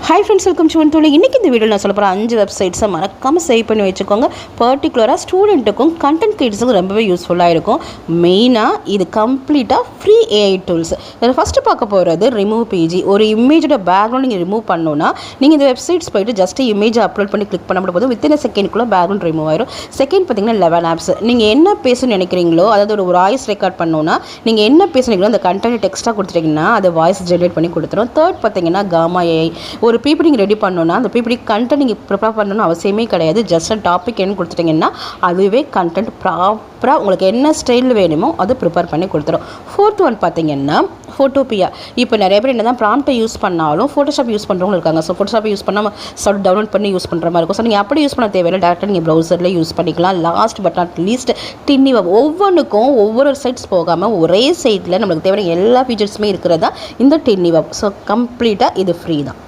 Hi friends, welcome to one. இன்றைக்கி இந்த video நான் சொல்ல போகிறேன் 5 வெப்சைட்ஸை மறக்காமல் சேவ் பண்ணி வச்சுக்கோங்க. பர்டிகுலராக ஸ்டூடெண்ட்டுக்கும் கண்டென்ட் கிரியேட்டர்ஸுக்கும் ரொம்பவே யூஸ்ஃபுல்லாக இருக்கும். மெயினாக இது கம்ப்ளீட்டாக ஃப்ரீ ஏஐ டூல்ஸ். இதில் ஃபஸ்ட்டு பார்க்க போகிறது ரிமூவ் பேஜி. ஒரு இமேஜோட பேக்ரவுண்ட் நீங்கள் ரிமூவ் பண்ணணுன்னா நீங்கள் இந்த வெப்சைட்ஸ் போய்ட்டு ஜஸ்ட் இமேஜை அப்லோட் பண்ணி கிளிக் பண்ண போதும் வித்தின் செகண்ட்குள்ளே பேக்ரவுண்ட் ரிமூவ் ஆயிரும். செகண்ட் பார்த்தீங்கன்னா 11 ஆப்ஸ். நீங்கள் என்ன பேசணும்னு நினைக்கிறீங்களோ, அதாவது ஒரு வாய்ஸ் ரெக்கார்ட் பண்ணணுன்னா நீங்கள் என்ன பேசுனீங்களோ அந்த கண்டென்ட் டெக்ஸ்ட்டாக கொடுத்துட்டீங்கன்னா அது வாய்ஸ் ஜென்ரேட் பண்ணி கொடுத்துரும். தேர்ட் பார்த்தீங்கன்னா காமா ஏஐ. ஒரு பிபிடி நீங்கள் ரெடி பண்ணணும்னா அந்த பிபிடி கண்டென்ட் நீங்கள் ப்ரிப்பேர் பண்ணணும்னு அவசியமே கிடையாது. ஜஸ்ட் டாபிக் என்ன கொடுத்துட்டிங்கன்னா அதுவே கண்டென்ட் ப்ராப்பராக உங்களுக்கு என்ன ஸ்டைலில் வேணுமோ அதை ப்ரிப்பேர் பண்ணி கொடுத்துரும். ஃபோர்த் ஒன் பார்த்தீங்கன்னா ஃபோட்டோபியா. இப்போ நிறைய பேர் என்ன தான் ப்ராம்ப்டை யூஸ் பண்ணாலும் ஃபோட்டோஷாப் யூஸ் பண்ணுறவங்க இருக்காங்க. ஸோ ஃபோட்டோஷாப் யூஸ் பண்ணாமல் டவுன்லோட் பண்ணி யூஸ் பண்ணுற மாதிரி இருக்கும். ஸோ நீங்கள் அப்படி யூஸ் பண்ண தேவையில்லை, டேரெக்டாக நீங்கள் ப்ரௌசரில் யூஸ் பண்ணிக்கலாம். லாஸ்ட் பட் நாட் லீஸ்ட் டின்னிவப். ஒவ்வொன்றுக்கும் ஒவ்வொரு சைட்ஸ் போகாமல் ஒரே சைட்டில் நம்மளுக்கு தேவையான எல்லா ஃபீச்சர்ஸுமே இருக்கிறதா இந்த டின்னிவப். ஸோ கம்ப்ளீட்டாக இது ஃப்ரீ தான்.